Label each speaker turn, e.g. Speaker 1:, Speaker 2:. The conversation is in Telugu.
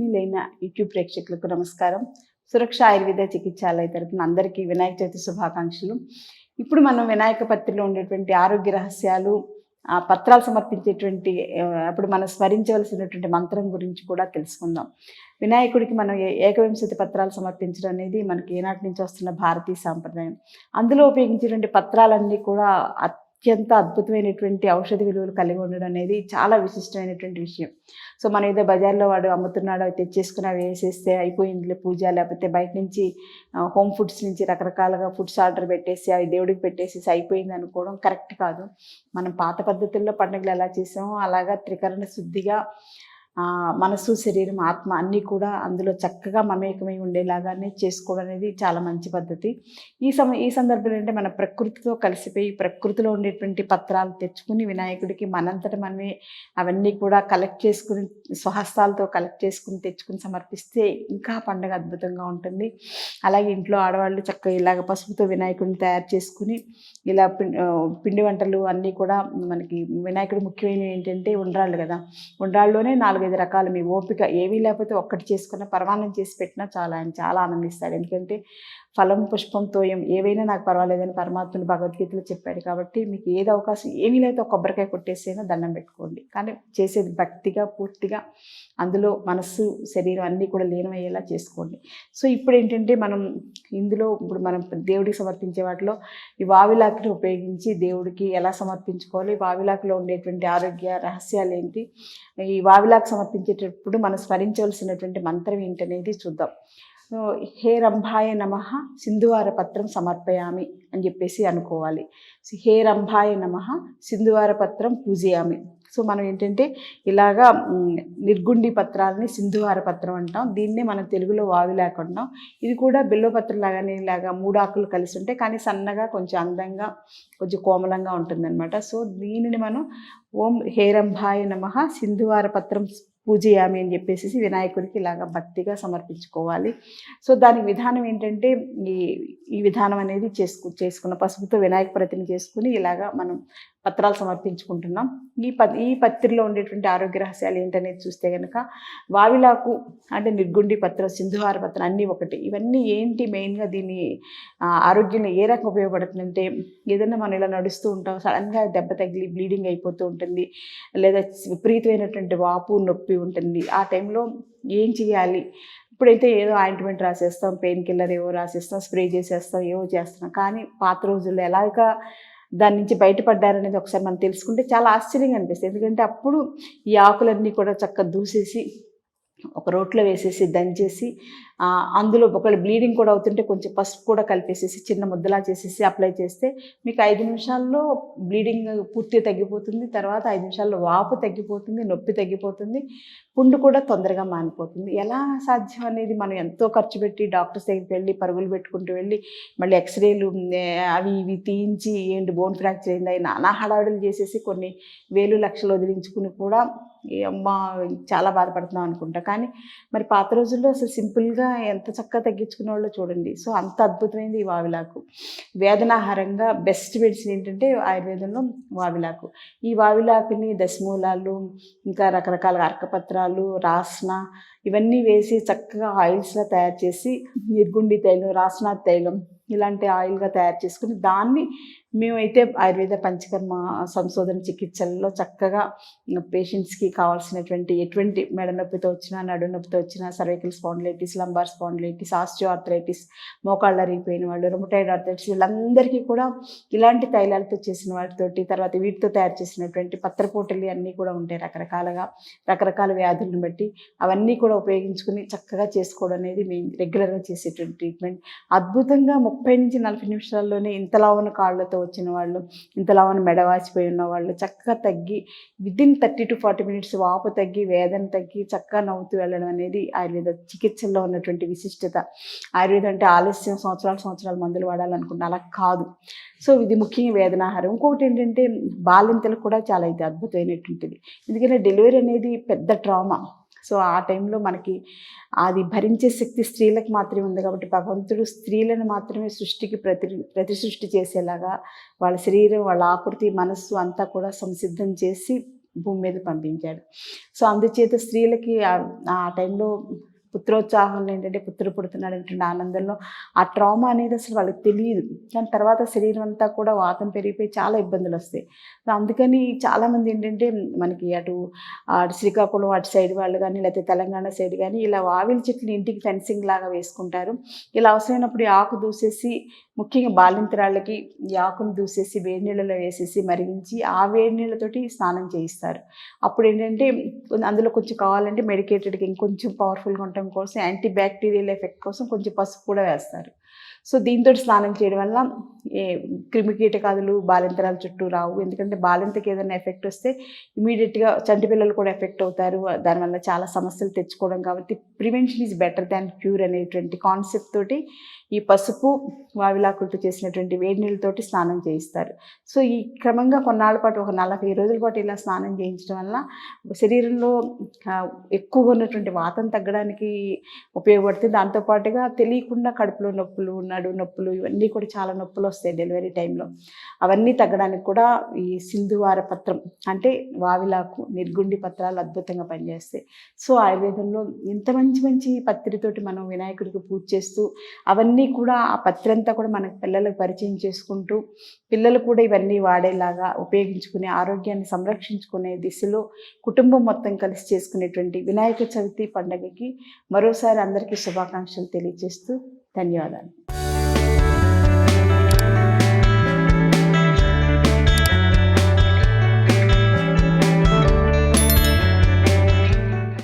Speaker 1: ఆత్మీయులైన యూట్యూబ్ ప్రేక్షకులకు నమస్కారం. సురక్ష ఆయుర్వేద చికిత్సాలయ తరపున అందరికీ వినాయక చవితి శుభాకాంక్షలు. ఇప్పుడు మనం వినాయక పత్రిలో ఉండేటువంటి ఆరోగ్య రహస్యాలు, పత్రాలు సమర్పించేటువంటి అప్పుడు మనం స్మరించవలసినటువంటి మంత్రం గురించి కూడా తెలుసుకుందాం. వినాయకుడికి మనం ఏకవింశతి పత్రాలు సమర్పించడం అనేది మనకి ఏనాటి నుంచి వస్తున్న భారతీయ సాంప్రదాయం. అందులో ఉపయోగించేటువంటి పత్రాలన్నీ కూడా అత్యంత అద్భుతమైనటువంటి ఔషధ విలువలు కలిగి ఉండడం అనేది చాలా విశిష్టమైనటువంటి విషయం. సో మనం ఏదో బజార్లో వాడు అమ్ముతున్నాడో తెచ్చేసుకుని అవి వేసేస్తే అయిపోయింది పూజ, లేకపోతే బయట నుంచి హోమ్ ఫుడ్స్ నుంచి రకరకాలుగా ఫుడ్స్ ఆర్డర్ పెట్టేసి అవి దేవుడికి పెట్టేసి అయిపోయింది అనుకోవడం కరెక్ట్ కాదు. మనం పాత పద్ధతుల్లో పండుగలు ఎలా చేసామో అలాగా త్రికరణ శుద్ధిగా మనసు, శరీరం, ఆత్మ అన్నీ కూడా అందులో చక్కగా మమేకమై ఉండేలాగానే చేసుకోవడం అనేది చాలా మంచి పద్ధతి. ఈ సందర్భంలో అంటే మన ప్రకృతితో కలిసిపోయి ప్రకృతిలో ఉండేటువంటి పత్రాలు తెచ్చుకుని వినాయకుడికి మనంతట మనమే అవన్నీ కూడా కలెక్ట్ చేసుకుని స్వహస్తాలతో కలెక్ట్ చేసుకుని తెచ్చుకుని సమర్పిస్తే ఇంకా పండుగ అద్భుతంగా ఉంటుంది. అలాగే ఇంట్లో ఆడవాళ్ళు చక్కగా ఇలాగ పసుపుతో వినాయకుడిని తయారు చేసుకుని ఇలా పిండి వంటలు అన్నీ కూడా మనకి వినాయకుడు ముఖ్యమైనవి ఏంటంటే ఉండ్రాళ్ళు కదా. ఉండ్రాళ్ళలోనే 4-5 రకాలు మీ ఓపిక ఏమీ లేకపోతే ఒక్కటి చేసుకున్న పరమాన్నం చేసి పెట్టినా ఆయన చాలా ఆనందిస్తాడు. ఎందుకంటే ఫలం పుష్పం తోయం ఏవైనా నాకు పర్వాలేదని పరమాత్ముడు భగవద్గీతలో చెప్పాడు. కాబట్టి మీకు ఏది అవకాశం ఏమీ లేకపోతే కొబ్బరికాయ కొట్టేసైనా దండం పెట్టుకోండి. కానీ చేసేది భక్తిగా పూర్తిగా అందులో మనస్సు, శరీరం అన్నీ కూడా లీనమయ్యేలా చేసుకోండి. సో ఇప్పుడు ఏంటంటే ఇప్పుడు మనం దేవుడికి సమర్పించే వాటిలో ఈ వావిలాకుని ఉపయోగించి దేవుడికి ఎలా సమర్పించుకోవాలి, వావిలాకులో ఉండేటువంటి ఆరోగ్య రహస్యాలు ఏంటి, ఈ వావిలాకు సమర్పించేటప్పుడు మనం స్మరించవలసినటువంటి మంత్రం ఏంటనేది చూద్దాం. హే రంభాయ నమః సింధువార పత్రం సమర్పయామి అని చెప్పేసి అనుకోవాలి. హే రంభాయ నమః సింధువార పత్రం పూజయామి. సో మనం ఏంటంటే ఇలాగా నిర్గుండి పత్రాలని సింధువార పత్రం అంటాం. దీన్నే మనం తెలుగులో వావిలాకు అంటాం. ఇది కూడా బిల్వపత్రం లాగానే ఇలాగా 3 ఆకులు కలిసి ఉంటాయి, కానీ సన్నగా కొంచెం అందంగా కొంచెం కోమలంగా ఉంటుందన్నమాట. సో దీనిని మనం ఓం హేరంభాయ నమః సింధువార పత్రం పూజయామి అని చెప్పేసి వినాయకుడికి ఇలాగా భక్తిగా సమర్పించుకోవాలి. సో దానికి విధానం ఏంటంటే ఈ విధానం అనేది చేసుకున్న పసుపుతో వినాయక ప్రతిని చేసుకుని ఇలాగా మనం పత్రాలు సమర్పించుకుంటున్నాం. ఈ పత్రిలో ఉండేటువంటి ఆరోగ్య రహస్యాలు ఏంటనేది చూస్తే కనుక వావిలాకు అంటే నిర్గుండి పత్రం, సింధువార పత్రం అన్నీ ఒకటి. ఇవన్నీ ఏంటి మెయిన్గా దీని ఆరోగ్యం ఏ రకం ఉపయోగపడుతుందంటే, ఏదైనా మనం ఇలా నడుస్తూ ఉంటాం, సడన్గా దెబ్బ తగిలి బ్లీడింగ్ అయిపోతూ ఉంటుంది, లేదా విపరీతమైనటువంటి వాపు నొప్పి ఉంటుంది. ఆ టైంలో ఏం చేయాలి? ఇప్పుడైతే ఏదో ఆయింట్మెంట్ రాసేస్తాం, పెయిన్ కిల్లర్ ఏవో రాసేస్తాం, స్ప్రే చేసేస్తాం, ఏవో చేస్తున్నాం. కానీ పాత రోజుల్లో ఎలాగా దాని నుంచి బయటపడ్డారనేది ఒకసారి మనం తెలుసుకుంటే చాలా ఆశ్చర్యంగా అనిపిస్తుంది. ఎందుకంటే అప్పుడు ఈ ఆకులన్నీ కూడా చక్కగా దూసేసి ఒక రోట్లో వేసేసి దంచేసి అందులో ఒకవేళ బ్లీడింగ్ కూడా అవుతుంటే కొంచెం పసుపు కూడా కలిపేసేసి చిన్న ముద్దలా చేసేసి అప్లై చేస్తే మీకు 5 నిమిషాల్లో బ్లీడింగ్ పూర్తిగా తగ్గిపోతుంది. తర్వాత 5 నిమిషాల్లో వాపు తగ్గిపోతుంది, నొప్పి తగ్గిపోతుంది, పుండు కూడా తొందరగా మానిపోతుంది. ఎలా సాధ్యం అనేది మనం ఎంతో ఖర్చు పెట్టి డాక్టర్స్ దగ్గరికి వెళ్ళి పరుగులు పెట్టుకుంటూ వెళ్ళి మళ్ళీ ఎక్స్రేలు అవి ఇవి తీయించి ఏంటి బోన్ ఫ్రాక్చర్ అయింది నానా హడావిడులు చేసేసి కొన్ని వేలు లక్షలు వదిలించుకుని కూడా అమ్మ చాలా బాధపడుతున్నాం అనుకుంటా. కానీ మరి పాత రోజుల్లో అసలు సింపుల్గా ఎంత చక్కగా తగ్గించుకునే వాళ్ళు చూడండి. సో అంత అద్భుతమైనది ఈ వావిలాకు. వేదనాహారంగా బెస్ట్ మెడిసిన్ ఏంటంటే ఆయుర్వేదంలో వావిలాకు. ఈ వావిలాకుని దశమూలాలు, ఇంకా రకరకాల అర్కపత్రాలు, రాస్న ఇవన్నీ వేసి చక్కగా ఆయిల్స్లా తయారు చేసి నిర్గుండి తైలం, రాస్నాథ్ తైలం ఇలాంటి ఆయిల్గా తయారు చేసుకుని దాన్ని మేమైతే ఆయుర్వేద పంచకర్మ సంశోధన చికిత్సలలో చక్కగా పేషెంట్స్కి కావాల్సినటువంటి ఎటువంటి మెడ నొప్పితో వచ్చినా, నడు నొప్పితో వచ్చినా, cervical spondylitis, lumbar spondylitis, osteoarthritis, మోకాళ్ళు అరిగిపోయిన వాళ్ళు, రుమటాయిడ్ ఆర్థరైటిస్ వీళ్ళందరికీ కూడా ఇలాంటి తైలాలతో చేసిన వాటితోటి, తర్వాత వీటితో తయారు చేసినటువంటి పత్రపోటలు అన్నీ కూడా ఉంటాయి రకరకాల వ్యాధులను బట్టి. అవన్నీ కూడా ఉపయోగించుకుని చక్కగా చేసుకోవడం అనేది మేము రెగ్యులర్గా చేసేటువంటి ట్రీట్మెంట్. అద్భుతంగా 30-40 నిమిషాల్లోనే ఇంతలా ఉన్న కాళ్ళతో వచ్చిన వాళ్ళు, ఇంతలా ఉన్న మెడ వాచిపోయి ఉన్న వాళ్ళు చక్కగా తగ్గి వితిన్ 30 to 40 minutes వాపు తగ్గి, వేదన తగ్గి, చక్కగా నవ్వుతూ వెళ్ళడం అనేది ఆయుర్వేద చికిత్సల్లో ఉన్నటువంటి విశిష్టత. ఆయుర్వేదం అంటే ఆలస్యం సంవత్సరాలు మందులు వాడాలనుకుంటున్నా, అలా కాదు. సో ఇది ముఖ్యంగా వేదనాహారం. ఇంకొకటి ఏంటంటే బాలింతలకు కూడా చాలా ఇది అద్భుతమైనటువంటిది. ఎందుకంటే డెలివరీ అనేది పెద్ద ట్రామా. సో ఆ టైంలో మనకి అది భరించే శక్తి స్త్రీలకు మాత్రమే ఉంది. కాబట్టి భగవంతుడు స్త్రీలను మాత్రమే సృష్టికి ప్రతి సృష్టి చేసేలాగా వాళ్ళ శరీరం, వాళ్ళ ఆకృతి, మనస్సు అంతా కూడా సంసిద్ధం చేసి భూమి మీద పంపించాడు. సో అందుచేత స్త్రీలకి ఆ టైంలో పుత్రోత్సాహంలో ఏంటంటే పుత్రుడు పుడుతున్నాడు అనేటువంటి ఆనందంలో ఆ ట్రామా అనేది అసలు వాళ్ళకి తెలియదు. కానీ తర్వాత శరీరం అంతా కూడా వాతం పెరిగిపోయి చాలా ఇబ్బందులు వస్తాయి. సో అందుకని చాలామంది ఏంటంటే మనకి అటు శ్రీకాకుళం అటు సైడ్ వాళ్ళు కానీ లేకపోతే తెలంగాణ సైడ్ కానీ ఇలా వావిలి చెట్లు ఇంటికి ఫెన్సింగ్ లాగా వేసుకుంటారు. ఇలా అవసరమైనప్పుడు ఈ ఆకు దూసేసి ముఖ్యంగా బాలింతరాళ్ళకి ఈ ఆకును దూసేసి వేడి నీళ్ళలో వేసేసి మరిగించి ఆ వేడి నీళ్ళతోటి స్నానం చేయిస్తారు. అప్పుడు ఏంటంటే అందులో కొంచెం కావాలంటే మెడికేటెడ్గా ఇంకొంచెం పవర్ఫుల్గా ఉండటం కోసం యాంటీ బ్యాక్టీరియల్ ఎఫెక్ట్ కోసం కొంచెం పసుపు కూడా వేస్తారు. సో దీంతో స్నానం చేయడం వల్ల ఏ క్రిమికీటకాదులు బాలింతరాల చుట్టూ రావు. ఎందుకంటే బాలింతకి ఏదైనా ఎఫెక్ట్ వస్తే ఇమీడియట్గా చంటి పిల్లలు కూడా ఎఫెక్ట్ అవుతారు. దానివల్ల చాలా సమస్యలు తెచ్చుకోవడం. కాబట్టి prevention is better than cure అనేటువంటి కాన్సెప్ట్ తోటి ఈ పసుపు వావిలాకులతో చేసినటువంటి వేడి నీళ్ళతోటి స్నానం చేయిస్తారు. సో ఈ క్రమంగా కొన్నాళ్ళ పాటు ఒక 40 రోజుల పాటు ఇలా స్నానం చేయించడం వల్ల శరీరంలో ఎక్కువగా ఉన్నటువంటి వాతం తగ్గడానికి ఉపయోగపడుతుంది. దాంతోపాటుగా తెలియకుండా కడుపులో నొప్పులు, నడుము నొప్పులు ఇవన్నీ కూడా చాలా నొప్పులు వస్తాయి డెలివరీ టైంలో. అవన్నీ తగ్గడానికి కూడా ఈ సింధువార పత్రం అంటే వావిలాకు, నిర్గుండి పత్రాలు అద్భుతంగా పనిచేస్తాయి. సో ఆయుర్వేదంలో ఇంత మంచి పత్రితోటి మనం వినాయకుడికి పూజ చేస్తూ అవన్నీ కూడా ఆ పత్రంతా కూడా మన పిల్లలకు పరిచయం చేసుకుంటూ పిల్లలు కూడా ఇవన్నీ వాడేలాగా ఉపయోగించుకునే ఆరోగ్యాన్ని సంరక్షించుకునే దిశలో కుటుంబం మొత్తం కలిసి చేసుకునేటువంటి వినాయక చవితి పండుగకి మరోసారి అందరికీ శుభాకాంక్షలు తెలియజేస్తూ ధన్యవాదాలు.